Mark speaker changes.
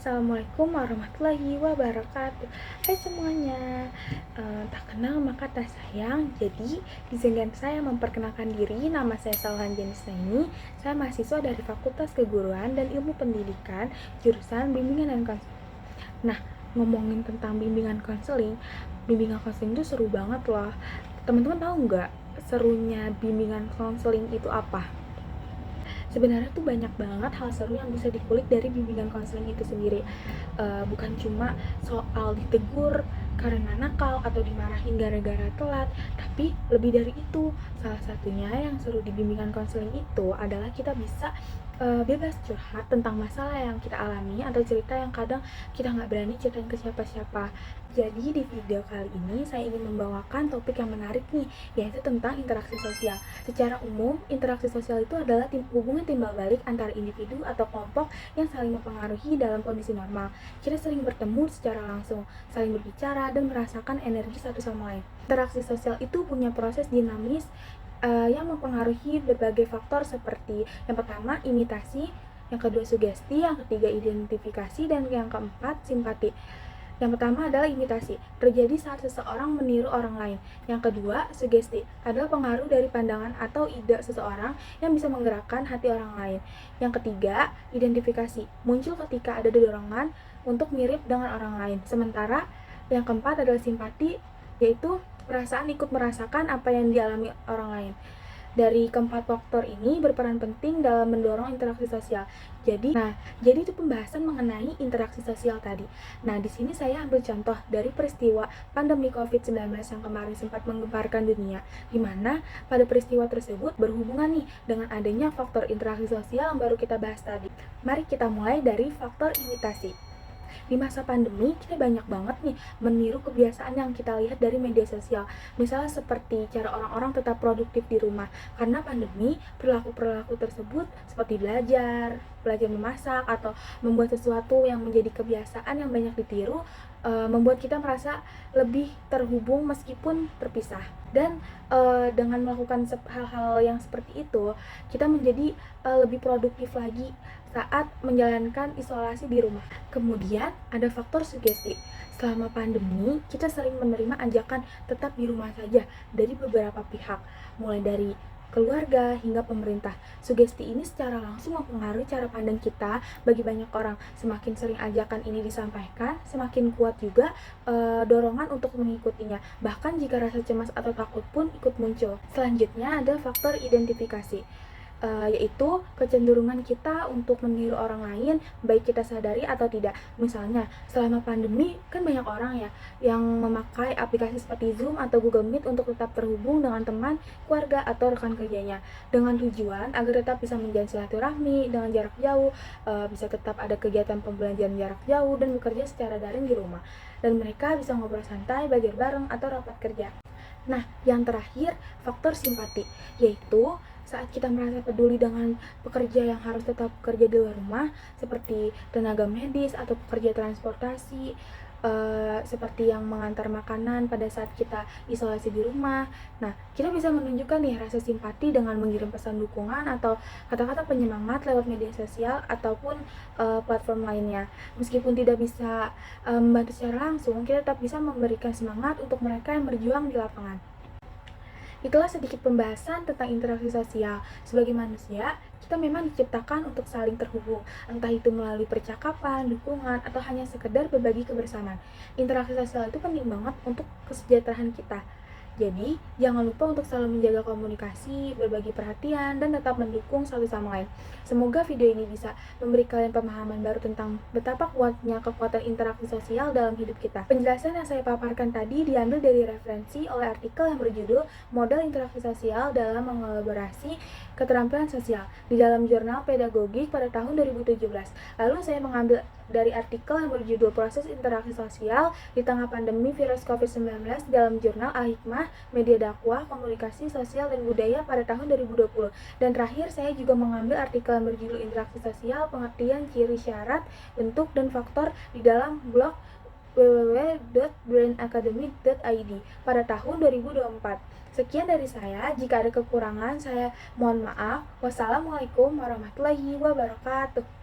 Speaker 1: Assalamualaikum warahmatullahi wabarakatuh. Hai semuanya, tak kenal maka tak sayang. Jadi izinkan saya memperkenalkan diri. Nama saya Salhan Janista ini. Saya mahasiswa dari Fakultas Keguruan dan Ilmu Pendidikan, jurusan Bimbingan dan Konseling. Nah, ngomongin tentang bimbingan konseling itu seru banget loh. Teman-teman tahu nggak serunya bimbingan konseling itu apa? Sebenarnya tuh banyak banget hal seru yang bisa dikulik dari bimbingan konseling itu sendiri. Bukan cuma soal ditegur karena nakal atau dimarahin gara-gara telat, tapi lebih dari itu. Salah satunya yang seru di bimbingan konseling itu adalah kita bisa bebas curhat tentang masalah yang kita alami atau cerita yang kadang kita nggak berani ceritain ke siapa-siapa. Jadi di video kali ini saya ingin membawakan topik yang menarik nih, yaitu tentang interaksi sosial. Secara umum, interaksi sosial itu adalah hubungan timbal balik antara individu atau kelompok yang saling mempengaruhi dalam kondisi normal. Kita sering bertemu secara langsung, saling berbicara, dan merasakan energi satu sama lain. Interaksi sosial itu punya proses dinamis yang mempengaruhi berbagai faktor seperti yang pertama imitasi, yang kedua sugesti, yang ketiga identifikasi, dan yang keempat simpati. Yang pertama adalah imitasi, terjadi saat seseorang meniru orang lain. Yang kedua, sugesti, adalah pengaruh dari pandangan atau ide seseorang yang bisa menggerakkan hati orang lain. Yang ketiga, identifikasi, muncul ketika ada dorongan untuk mirip dengan orang lain. Sementara yang keempat adalah simpati, yaitu perasaan ikut merasakan apa yang dialami orang lain. Dari keempat faktor ini berperan penting dalam mendorong interaksi sosial. Jadi itu pembahasan mengenai interaksi sosial tadi. Nah, di sini saya ambil contoh dari peristiwa pandemi COVID-19 yang kemarin sempat menggemparkan dunia, di mana pada peristiwa tersebut berhubungan nih dengan adanya faktor interaksi sosial yang baru kita bahas tadi. Mari kita mulai dari faktor imitasi. Di masa pandemi, kita banyak banget nih meniru kebiasaan yang kita lihat dari media sosial. Misalnya seperti cara orang-orang tetap produktif di rumah. Karena pandemi, perilaku-perilaku tersebut seperti belajar memasak, atau membuat sesuatu yang menjadi kebiasaan yang banyak ditiru, membuat kita merasa lebih terhubung meskipun terpisah. Dan dengan melakukan hal-hal yang seperti itu, kita menjadi lebih produktif lagi saat menjalankan isolasi di rumah. Kemudian ada faktor sugesti. Selama pandemi, kita sering menerima ajakan tetap di rumah saja dari beberapa pihak, mulai dari keluarga hingga pemerintah. Sugesti ini secara langsung mempengaruhi cara pandang kita bagi banyak orang. Semakin sering ajakan ini disampaikan, semakin kuat juga dorongan untuk mengikutinya. Bahkan jika rasa cemas atau takut pun ikut muncul. Selanjutnya ada faktor identifikasi, yaitu kecenderungan kita untuk meniru orang lain, baik kita sadari atau tidak. Misalnya, selama pandemi kan banyak orang ya yang memakai aplikasi seperti Zoom atau Google Meet untuk tetap terhubung dengan teman, keluarga, atau rekan kerjanya, dengan tujuan agar tetap bisa menjalin silaturahmi dengan jarak jauh, bisa tetap ada kegiatan pembelajaran jarak jauh, dan bekerja secara daring di rumah. Dan mereka bisa ngobrol santai, belajar bareng, atau rapat kerja. Nah, yang terakhir, faktor simpati, yaitu saat kita merasa peduli dengan pekerja yang harus tetap bekerja di luar rumah, seperti tenaga medis atau pekerja transportasi, seperti yang mengantar makanan pada saat kita isolasi di rumah. Nah, kita bisa menunjukkan nih rasa simpati dengan mengirim pesan dukungan atau kata-kata penyemangat lewat media sosial ataupun platform lainnya. Meskipun tidak bisa membantu secara langsung, kita tetap bisa memberikan semangat untuk mereka yang berjuang di lapangan. Itulah sedikit pembahasan tentang interaksi sosial. Sebagai manusia, kita memang diciptakan untuk saling terhubung, entah itu melalui percakapan, dukungan, atau hanya sekedar berbagi kebersamaan. Interaksi sosial itu penting banget untuk kesejahteraan kita. Jadi, jangan lupa untuk selalu menjaga komunikasi, berbagi perhatian, dan tetap mendukung satu sama lain. Semoga video ini bisa memberi kalian pemahaman baru tentang betapa kuatnya kekuatan interaksi sosial dalam hidup kita. Penjelasan yang saya paparkan tadi diambil dari referensi oleh artikel yang berjudul Model Interaksi Sosial dalam Mengelaborasi Keterampilan Sosial di dalam jurnal Pedagogik pada tahun 2017. Lalu saya mengambil dari artikel yang berjudul Proses Interaksi Sosial di Tengah Pandemi Virus COVID-19 dalam jurnal Al-Hikmah, Media Dakwah, Komunikasi Sosial dan Budaya pada tahun 2020. Dan terakhir saya juga mengambil artikel yang berjudul Interaksi Sosial, Pengertian, Ciri, Syarat, Bentuk, dan Faktor di dalam blog www.brainacademy.id pada tahun 2024. Sekian dari saya, jika ada kekurangan saya mohon maaf. Wassalamualaikum warahmatullahi wabarakatuh.